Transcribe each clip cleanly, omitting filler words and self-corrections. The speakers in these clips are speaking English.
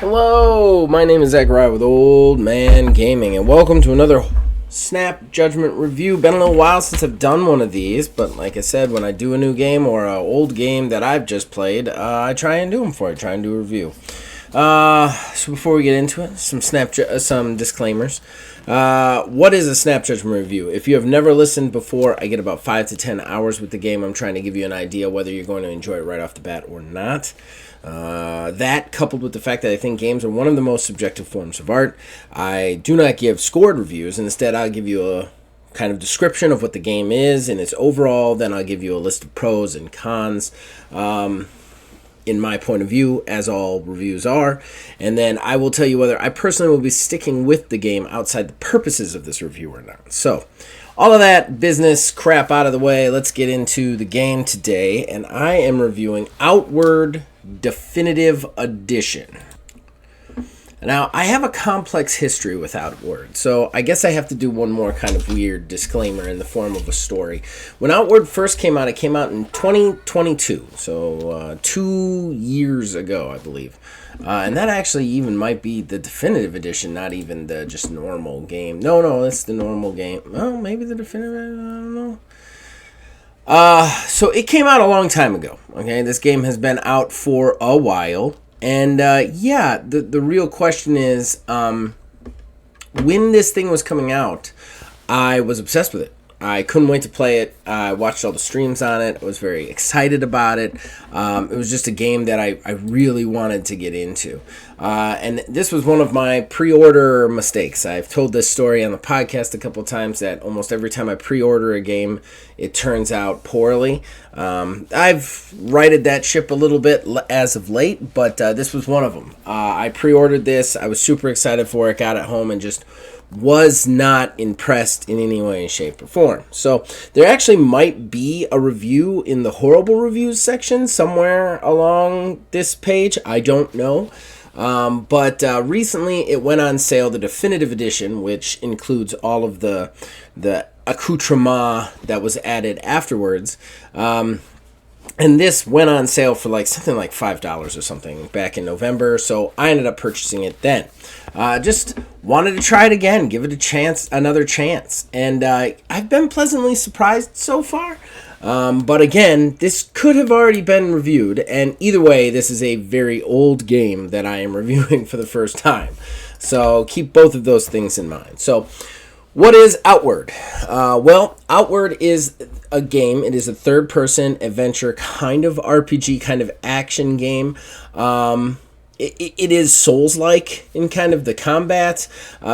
Hello, my name is Zachariah with Old Man Gaming, and welcome to another Snap Judgment review. Been a little while since I've done one of these, but like I said, when I do a new game or an old game that I've just played, I try and do them for you. Try and do a review. So before we get into it, some disclaimers. What is a Snap Judgment review? If you have never listened before, I get about 5 to 10 hours with the game. I'm trying to give you an idea whether you're going to enjoy it right off the bat or not. That, coupled with the fact that I think games are one of the most subjective forms of art, I do not give scored reviews. Instead, I'll give you a kind of description of what the game is and its overall. Then I'll give you a list of pros and cons, in my point of view, as all reviews are. And then I will tell you whether I personally will be sticking with the game outside the purposes of this review or not. So, all of that business crap out of the way, let's get into the game today. And I am reviewing Outward Definitive Edition. Now, I have a complex history with Outward, so I guess I have to do one more kind of weird disclaimer in the form of a story. When Outward first came out, it came out in 2022, so 2 years ago, I believe. And that actually even might be the Definitive Edition, not even the just normal game. No, it's the normal game. Well, maybe the Definitive, I don't know. So it came out a long time ago, okay? This game has been out for a while. And, the real question is, when this thing was coming out, I was obsessed with it. I couldn't wait to play it. I watched all the streams on it. I was very excited about it. It was just a game that I really wanted to get into. And this was one of my pre-order mistakes. I've told this story on the podcast a couple times that almost every time I pre-order a game, it turns out poorly. I've righted that ship a little bit as of late, but this was one of them. I pre-ordered this. I was super excited for it, got it home, and just was not impressed in any way, shape, or form. So there actually might be a review in the horrible reviews section somewhere along this page. I don't know. But recently it went on sale, the Definitive Edition, which includes all of the accoutrement that was added afterwards. And this went on sale for something like $5 or something back in November, so I ended up purchasing it then. Just wanted to try it again, give it another chance. And I've been pleasantly surprised so far. But again, this could have already been reviewed, and either way, this is a very old game that I am reviewing for the first time. So keep both of those things in mind. So, what is Outward? Outward is a game. It is a third-person adventure kind of RPG, kind of action game. It is Souls-like in kind of the combat,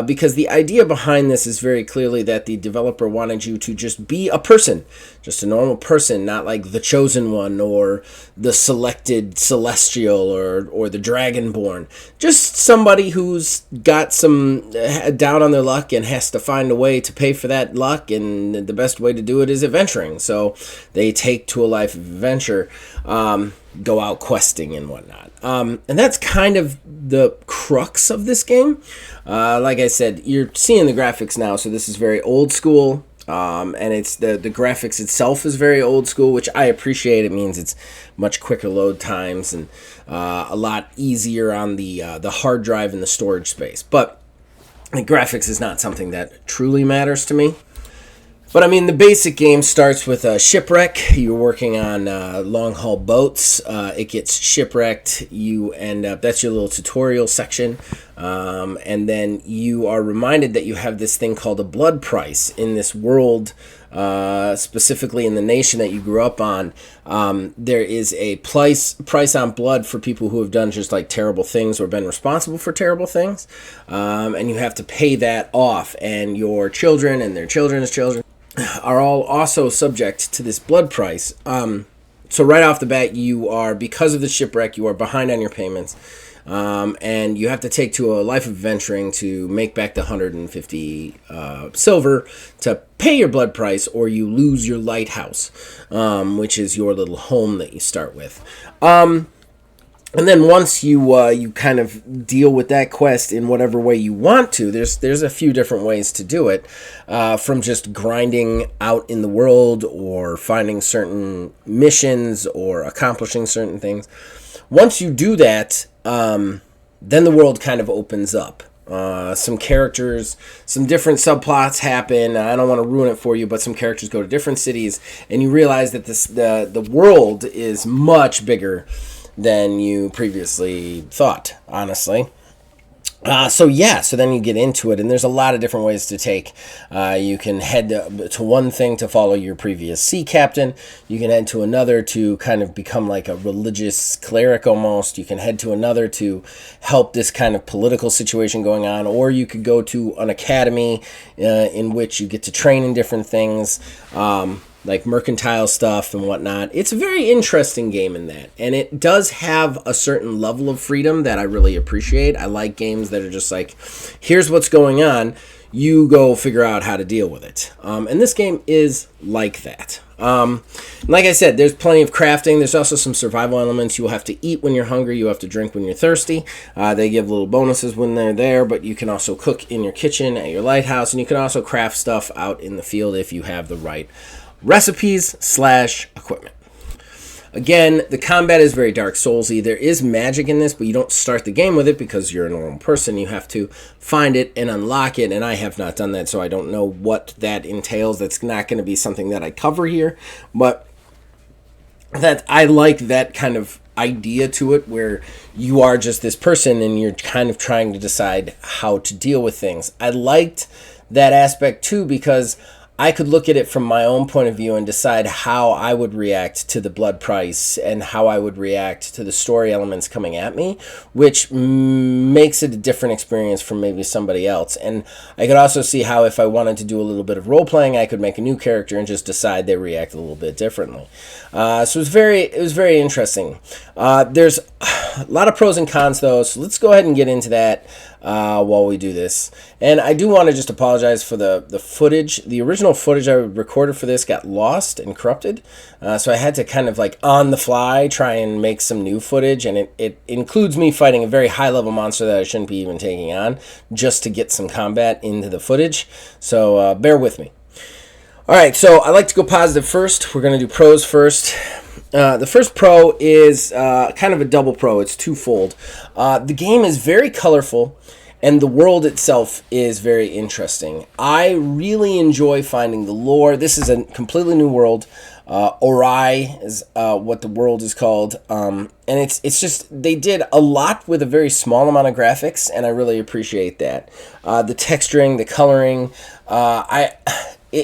because the idea behind this is very clearly that the developer wanted you to just be a person, just a normal person, not like the Chosen One or the Selected Celestial or the Dragonborn. Just somebody who's got some down on their luck and has to find a way to pay for that luck, and the best way to do it is adventuring. So they take to a life of adventure, go out questing and whatnot. And that's kind of the crux of this game. Like I said, you're seeing the graphics now, so this is very old school. And it's the graphics itself is very old school, which I appreciate. It means it's much quicker load times and a lot easier on the hard drive and the storage space. But the graphics is not something that truly matters to me. But I mean, the basic game starts with a shipwreck. You're working on long-haul boats. It gets shipwrecked. You end up, that's your little tutorial section. And then you are reminded that you have this thing called a blood price in this world, specifically in the nation that you grew up on. There is a price on blood for people who have done just like terrible things or been responsible for terrible things. And you have to pay that off. And your children and their children's children are all also subject to this blood price. So right off the bat, because of the shipwreck, you are behind on your payments. And you have to take to a life of adventuring to make back the 150 silver to pay your blood price, or you lose your lighthouse, which is your little home that you start with. And then once you kind of deal with that quest in whatever way you want to, there's a few different ways to do it, from just grinding out in the world or finding certain missions or accomplishing certain things. Once you do that, then the world kind of opens up. Some characters, some different subplots happen. I don't want to ruin it for you, but some characters go to different cities, and you realize that the world is much bigger than you previously thought, honestly. So then you get into it, and there's a lot of different ways to take. You can head to one thing to follow your previous sea captain. You can head to another to kind of become like a religious cleric almost. You can head to another to help this kind of political situation going on, or you could go to an academy in which you get to train in different things. Like mercantile stuff and whatnot. It's a very interesting game in that. And it does have a certain level of freedom that I really appreciate. I like games that are just like, here's what's going on. You go figure out how to deal with it. And this game is like that. Like I said, there's plenty of crafting. There's also some survival elements. You will have to eat when you're hungry. You have to drink when you're thirsty. They give little bonuses when they're there, but you can also cook in your kitchen at your lighthouse. And you can also craft stuff out in the field if you have the right recipes / equipment. Again, the combat is very Dark Soulsy. There is magic in this, but you don't start the game with it because you're a normal person. You have to find it and unlock it, and I have not done that, so I don't know what that entails. That's not going to be something that I cover here, but that I like that kind of idea to it where you are just this person and you're kind of trying to decide how to deal with things. I liked that aspect too because I could look at it from my own point of view and decide how I would react to the blood price and how I would react to the story elements coming at me, which makes it a different experience from maybe somebody else. And I could also see how if I wanted to do a little bit of role-playing, I could make a new character and just decide they react a little bit differently. So it was very interesting. There's a lot of pros and cons, though, so let's go ahead and get into that while we do this. And I do want to just apologize for the footage. The original footage I recorded for this got lost and corrupted, so I had to kind of like on the fly try and make some new footage, and it includes me fighting a very high-level monster that I shouldn't be even taking on just to get some combat into the footage, so bear with me. Alright, so I like to go positive first. We're going to do pros first. The first pro is kind of a double pro. It's twofold. The game is very colorful, and the world itself is very interesting. I really enjoy finding the lore. This is a completely new world. Orai is what the world is called. And it's just, they did a lot with a very small amount of graphics, and I really appreciate that. The texturing, the coloring,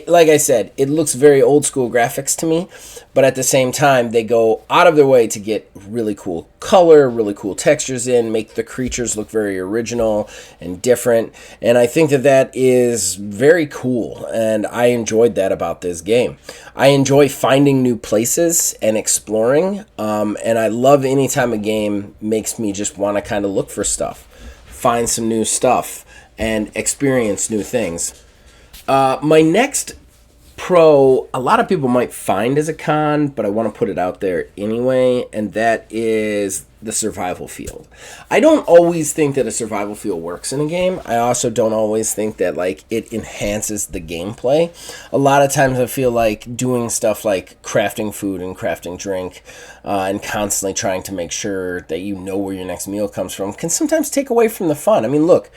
like I said, it looks very old school graphics to me, but at the same time, they go out of their way to get really cool color, really cool textures in, make the creatures look very original and different, and I think that is very cool, and I enjoyed that about this game. I enjoy finding new places and exploring, and I love anytime a game makes me just want to kind of look for stuff, find some new stuff, and experience new things. My next pro, a lot of people might find as a con, but I want to put it out there anyway, and that is the survival field. I don't always think that a survival field works in a game. I also don't always think that like it enhances the gameplay. A lot of times I feel like doing stuff like crafting food and crafting drink and constantly trying to make sure that you know where your next meal comes from can sometimes take away from the fun. I mean, look,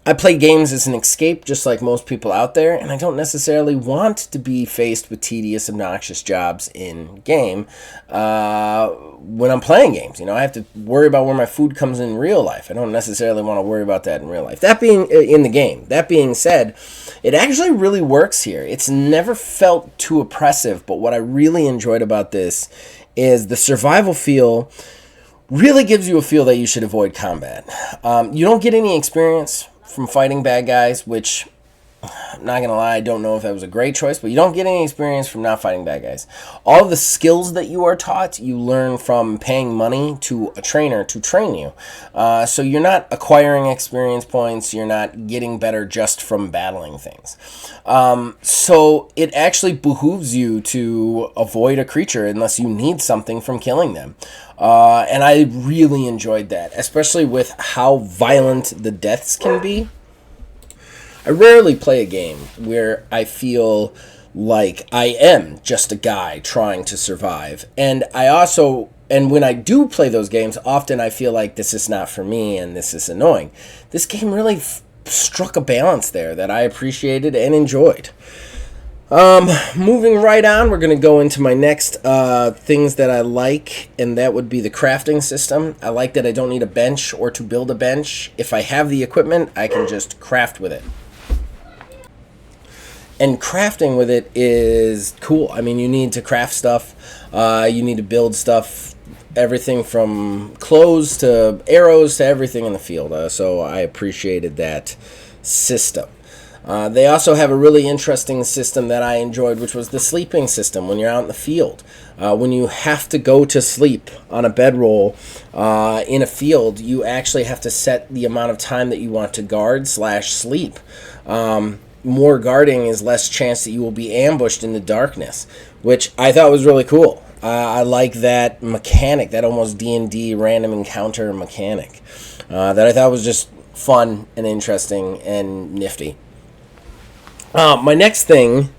I play games as an escape, just like most people out there, and I don't necessarily want to be faced with tedious, obnoxious jobs in game when I'm playing games. You know, I have to worry about where my food comes in real life. I don't necessarily want to worry about that in real life. That being in the game. That being said, it actually really works here. It's never felt too oppressive, but what I really enjoyed about this is the survival feel really gives you a feel that you should avoid combat. You don't get any experience from fighting bad guys, which, I'm not going to lie, I don't know if that was a great choice, but you don't get any experience from not fighting bad guys. All of the skills that you are taught, you learn from paying money to a trainer to train you. So you're not acquiring experience points, you're not getting better just from battling things. So it actually behooves you to avoid a creature unless you need something from killing them. And I really enjoyed that, especially with how violent the deaths can be. I rarely play a game where I feel like I am just a guy trying to survive. And I also and when I do play those games, often I feel like this is not for me and this is annoying. This game really struck a balance there that I appreciated and enjoyed. Moving right on, we're going to go into my next things that I like, and that would be the crafting system. I like that I don't need a bench or to build a bench. If I have the equipment, I can just craft with it. And crafting with it is cool. I mean, you need to craft stuff. You need to build stuff, everything from clothes to arrows to everything in the field. So I appreciated that system. They also have a really interesting system that I enjoyed, which was the sleeping system when you're out in the field. When you have to go to sleep on a bedroll in a field, you actually have to set the amount of time that you want to guard/sleep. More guarding is less chance that you will be ambushed in the darkness, which I thought was really cool. I like that mechanic, that almost D&D random encounter mechanic, that I thought was just fun and interesting and nifty. My next thing,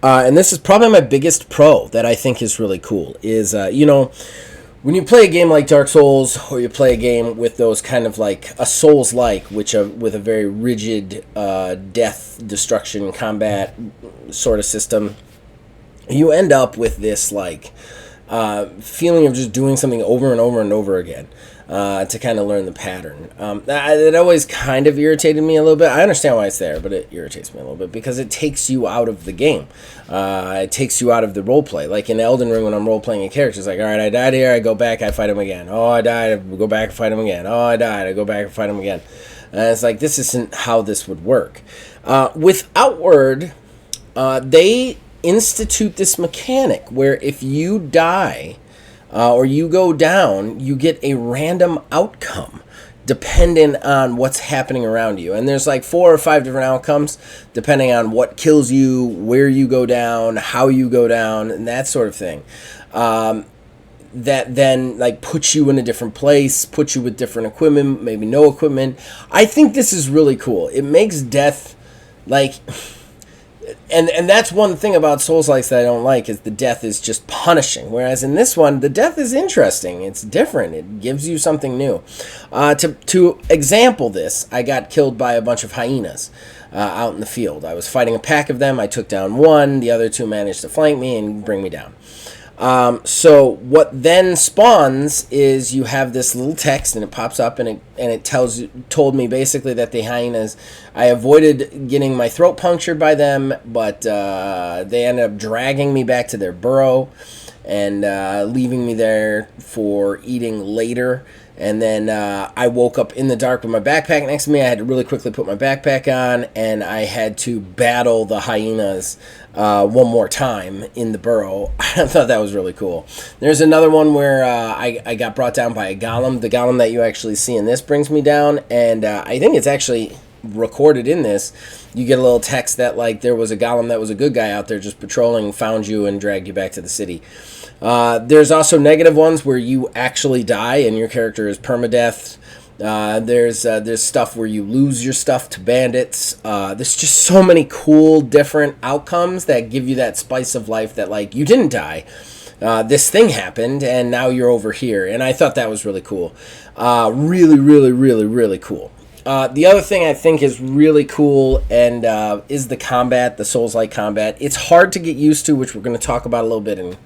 and this is probably my biggest pro that I think is really cool, is, when you play a game like Dark Souls, or you play a game with those kind of like a Souls-like, which with a very rigid death, destruction, combat sort of system, you end up with this like feeling of just doing something over and over and over again. To kind of learn the pattern. It always kind of irritated me a little bit. I understand why it's there, but it irritates me a little bit because it takes you out of the game. It takes you out of the role play. Like in Elden Ring, when I'm role playing a character, it's like, all right, I died here, I go back, I fight him again. Oh, I died, I go back and fight him again. Oh, I died, I go back and fight him again. And it's like, this isn't how this would work. With Outward, they institute this mechanic where if you die, or you go down, you get a random outcome depending on what's happening around you. And there's like 4 or 5 different outcomes depending on what kills you, where you go down, how you go down, and that sort of thing. That then like puts you in a different place, puts you with different equipment, maybe no equipment. I think this is really cool. It makes death like... And that's one thing about Souls-likes that I don't like, is the death is just punishing. Whereas in this one, the death is interesting. It's different. It gives you something new. To example this, I got killed by a bunch of hyenas out in the field. I was fighting a pack of them. I took down one. The other 2 managed to flank me and bring me down. So what then spawns is you have this little text, and it pops up, and it told me basically that the hyenas, I avoided getting my throat punctured by them, but they ended up dragging me back to their burrow and leaving me there for eating later. And then I woke up in the dark with my backpack next to me. I had to really quickly put my backpack on, and I had to battle the hyenas one more time in the burrow. I thought that was really cool. There's another one where I got brought down by a golem. The golem that you actually see in this brings me down, and I think it's actually recorded in this. You get a little text that like there was a golem that was a good guy out there just patrolling, found you, and dragged you back to the city. There's also negative ones where you actually die and your character is permadeath. There's stuff where you lose your stuff to bandits. There's just so many cool different outcomes that give you that spice of life that like you didn't die. This thing happened and now you're over here. And I thought that was really cool. Really, really, really, really cool. The other thing I think is really cool and is the combat, the Souls-like combat. It's hard to get used to, which we're going to talk about a little bit in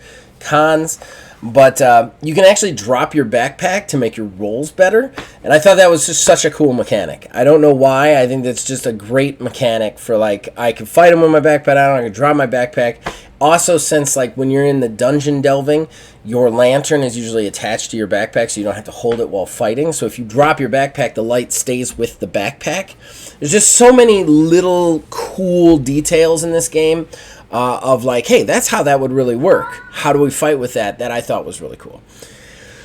cons, but you can actually drop your backpack to make your rolls better, and I thought that was just such a cool mechanic. I don't know why. I think that's just a great mechanic for like I could fight them with my backpack on, I could drop my backpack. Also, since like when you're in the dungeon delving, your lantern is usually attached to your backpack, so you don't have to hold it while fighting. So if you drop your backpack, the light stays with the backpack. There's just so many little cool details in this game of like, hey, that's how that would really work. How do we fight with that? That I thought was really cool.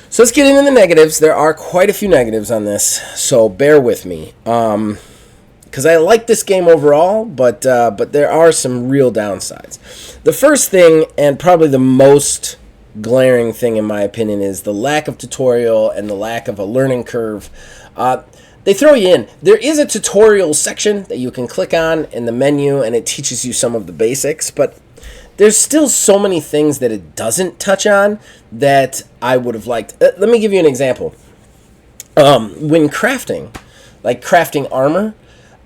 So let's get into the negatives. There are quite a few negatives on this, so bear with me. Because I like this game overall, but there are some real downsides. The first thing, and probably the most glaring thing in my opinion, is the lack of tutorial and the lack of a learning curve. They throw you in. There is a tutorial section that you can click on in the menu, and it teaches you some of the basics, but there's still so many things that it doesn't touch on that I would have liked. Let me give you an example. When crafting, like crafting armor,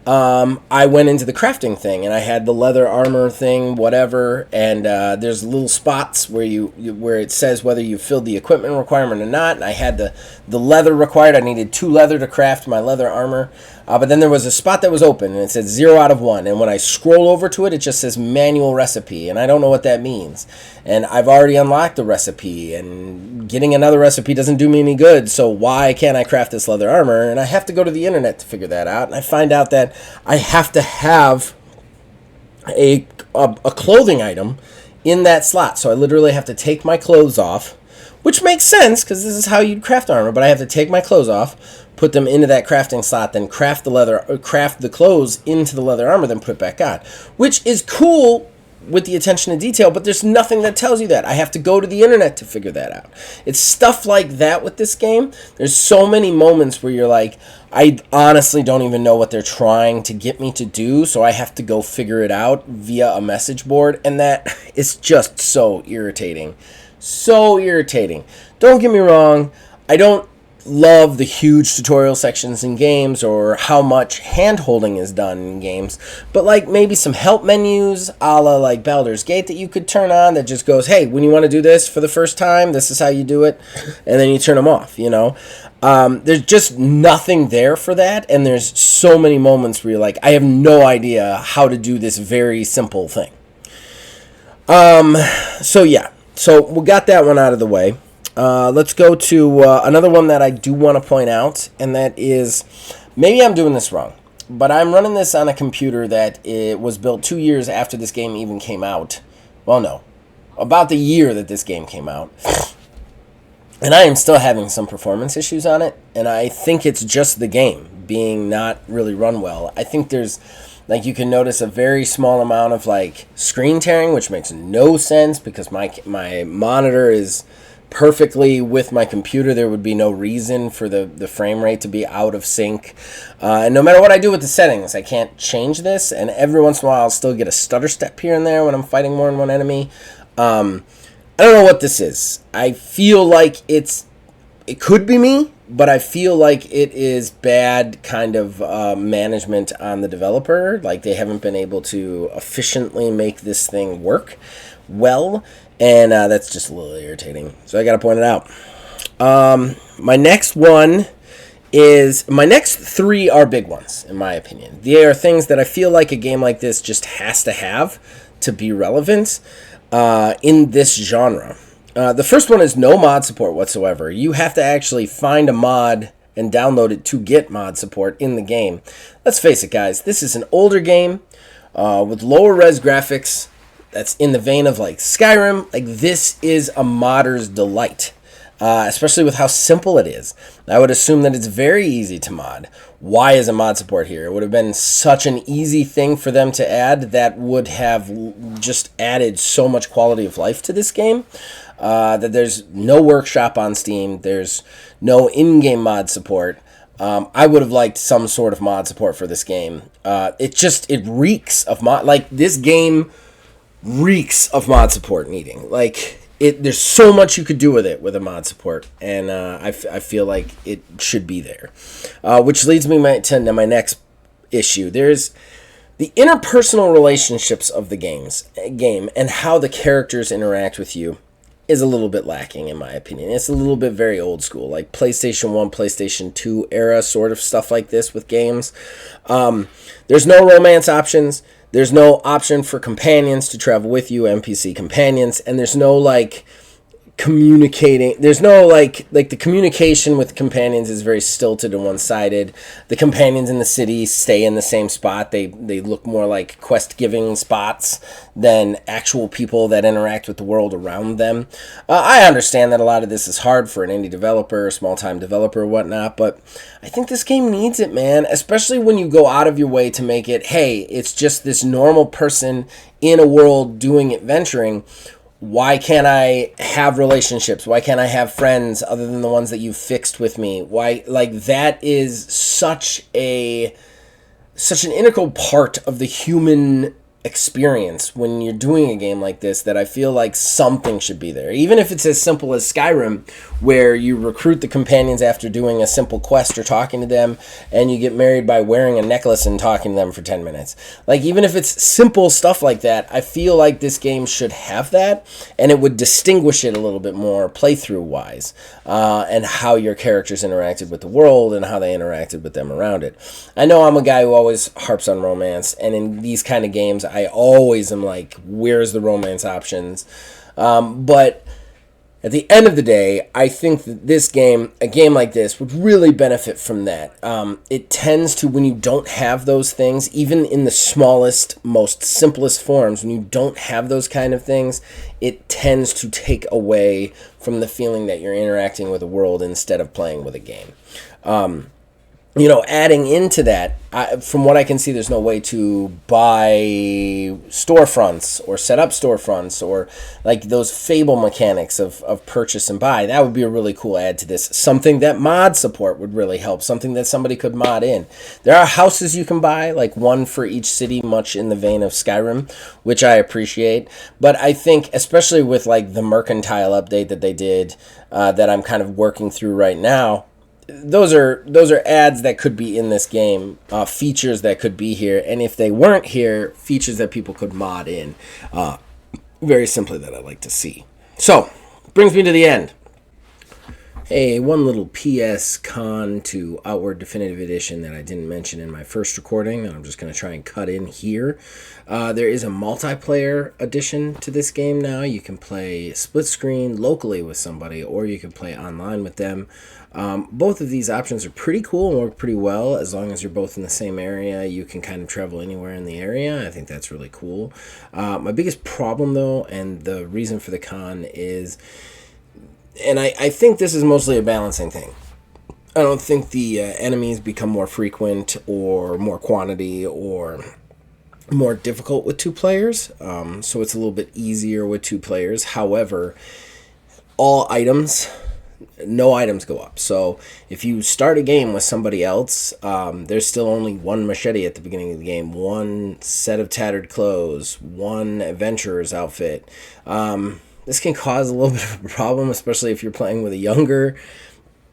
I went into the crafting thing and I had the leather armor thing, whatever, and there's little spots where where it says whether you filled the equipment requirement or not. And I had the leather required. I needed 2 leather to craft my leather armor. But then there was a spot that was open and it said 0 out of 1. And when I scroll over to it, it just says manual recipe. And I don't know what that means. And I've already unlocked the recipe. And getting another recipe doesn't do me any good. So why can't I craft this leather armor? And I have to go to the internet to figure that out. And I find out that I have to have a clothing item in that slot. So I literally have to take my clothes off. Which makes sense because this is how you'd craft armor. But I have to take my clothes off, put them into that crafting slot, then craft the clothes into the leather armor, then put it back on. Which is cool with the attention to detail, but there's nothing that tells you that. I have to go to the internet to figure that out. It's stuff like that with this game. There's so many moments where you're like, I honestly don't even know what they're trying to get me to do, so I have to go figure it out via a message board, and that is just so irritating. So irritating. Don't get me wrong, I don't love the huge tutorial sections in games or how much hand-holding is done in games, but like maybe some help menus a la like Baldur's Gate that you could turn on that just goes, hey, when you want to do this for the first time, this is how you do it, and then you turn them off, you know? There's just nothing there for that, and there's so many moments where you're like, I have no idea how to do this very simple thing. So yeah. So we got that one out of the way. Let's go to another one that I do want to point out, and that is, maybe I'm doing this wrong, but I'm running this on a computer that it was built 2 years after this game even came out. Well, no, about the year that this game came out. And I am still having some performance issues on it, and I think it's just the game being not really run well. I think there's, like, you can notice a very small amount of, like, screen tearing, which makes no sense because my monitor is perfectly with my computer. There would be no reason for the frame rate to be out of sync. And no matter what I do with the settings, I can't change this. And every once in a while, I'll still get a stutter step here and there when I'm fighting more than one enemy. I don't know what this is. I feel like it could be me, but I feel like it is bad kind of management on the developer. Like they haven't been able to efficiently make this thing work well, and that's just a little irritating. So I got to point it out. My next 3 are big ones, in my opinion. They are things that I feel like a game like this just has to have to be relevant in this genre. The first one is no mod support whatsoever. You have to actually find a mod and download it to get mod support in the game. Let's face it, guys. This is an older game with lower res graphics that's in the vein of like Skyrim. Like, this is a modder's delight, especially with how simple it is. I would assume that it's very easy to mod. Why is a mod support here? It would have been such an easy thing for them to add that would have just added so much quality of life to this game. That there's no workshop on Steam. There's no in-game mod support. I would have liked some sort of mod support for this game. It reeks of mod. Like, this game reeks of mod support needing. Like, there's so much you could do with it with a mod support, and I feel like it should be there. Which leads me to my next issue. There's the interpersonal relationships of the game and how the characters interact with you is a little bit lacking, in my opinion. It's a little bit very old school, like PlayStation 1, PlayStation 2 era sort of stuff like this with games. There's no romance options. There's no option for companions to travel with you, NPC companions, and there's no, like, communicating. There's no, like the communication with companions is very stilted and one-sided. The companions in the city stay in the same spot. They look more like quest-giving spots than actual people that interact with the world around them. I understand that a lot of this is hard for an indie developer, a small-time developer, or whatnot, but I think this game needs it, man, especially when you go out of your way to make it, hey, it's just this normal person in a world doing adventuring. Why can't I have relationships? Why can't I have friends other than the ones that you've fixed with me? Why, like, that is such an integral part of the human experience when you're doing a game like this that I feel like something should be there. Even if it's as simple as Skyrim, where you recruit the companions after doing a simple quest or talking to them, and you get married by wearing a necklace and talking to them for 10 minutes. Like, even if it's simple stuff like that, I feel like this game should have that, and it would distinguish it a little bit more playthrough-wise, and how your characters interacted with the world and how they interacted with them around it. I know I'm a guy who always harps on romance, and in these kind of games, I always am like, where's the romance options? But at the end of the day, I think that this game, a game like this, would really benefit from that. It tends to, when you don't have those things, even in the smallest, most simplest forms, when you don't have those kind of things, it tends to take away from the feeling that you're interacting with a world instead of playing with a game. Adding into that, from what I can see, there's no way to buy storefronts or set up storefronts or like those Fable mechanics of purchase and buy. That would be a really cool add to this. Something that mod support would really help. Something that somebody could mod in. There are houses you can buy, like one for each city, much in the vein of Skyrim, which I appreciate. But I think, especially with like the mercantile update that they did, that I'm kind of working through right now, those are ads that could be in this game, features that could be here, and if they weren't here, features that people could mod in, very simply, that I'd like to see. So, brings me to the end. Hey, one little PS con to Outward Definitive Edition that I didn't mention in my first recording, that I'm just going to try and cut in here. There is a multiplayer edition to this game now. You can play split screen locally with somebody, or you can play online with them. Both of these options are pretty cool and work pretty well. As long as you're both in the same area, you can kind of travel anywhere in the area. I think that's really cool. My biggest problem, though, and the reason for the con is, and I think this is mostly a balancing thing. I don't think the enemies become more frequent or more quantity or more difficult with two players. So it's a little bit easier with two players. However, no items go up. So if you start a game with somebody else, there's still only one machete at the beginning of the game, one set of tattered clothes, one adventurer's outfit. This can cause a little bit of a problem, especially if you're playing with a younger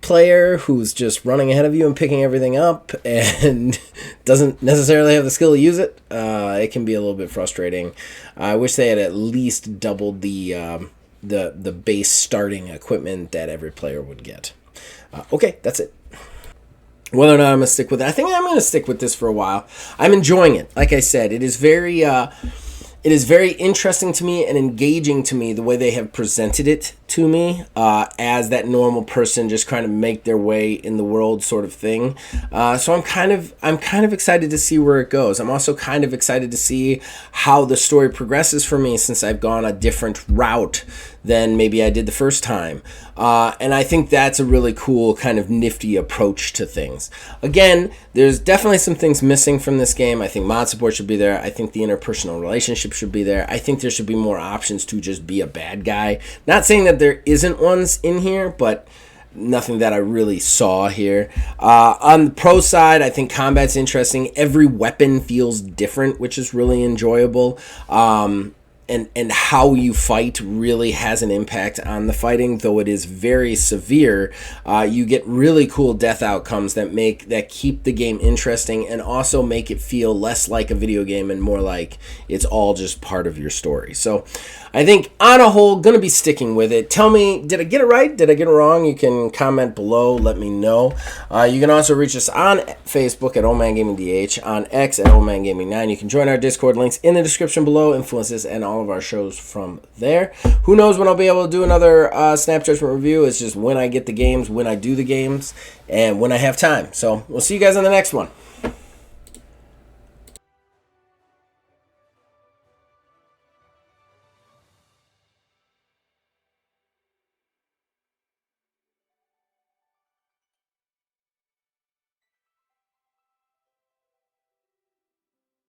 player who's just running ahead of you and picking everything up and doesn't necessarily have the skill to use it. It can be a little bit frustrating. I wish they had at least doubled the base starting equipment that every player would get. Okay, that's it. Whether or not I'm going to stick with it, I think I'm going to stick with this for a while. I'm enjoying it. Like I said, it is very interesting to me and engaging to me the way they have presented it to me, as that normal person just trying to make their way in the world sort of thing. So I'm kind of excited to see where it goes. I'm also kind of excited to see how the story progresses for me, since I've gone a different route than maybe I did the first time. And I think that's a really cool kind of nifty approach to things. Again, there's definitely some things missing from this game. I think mod support should be there. I think the interpersonal relationship should be there. I think there should be more options to just be a bad guy. Not saying that there isn't ones in here, but nothing that I really saw here. On the pro side, I think combat's interesting. Every weapon feels different, which is really enjoyable. And how you fight really has an impact on the fighting, though it is very severe. You get really cool death outcomes that keep the game interesting and also make it feel less like a video game and more like it's all just part of your story. So I think on a whole, going to be sticking with it. Tell me, did I get it right? Did I get it wrong? You can comment below. Let me know. You can also reach us on Facebook at OldManGamingDH, on X at OldManGaming9. You can join our Discord, links in the description below, influences, and all of our shows from there. Who knows when I'll be able to do another Snap Judgment review. It's just when I get the games, when I do the games, and when I have time. So we'll see you guys on the next one.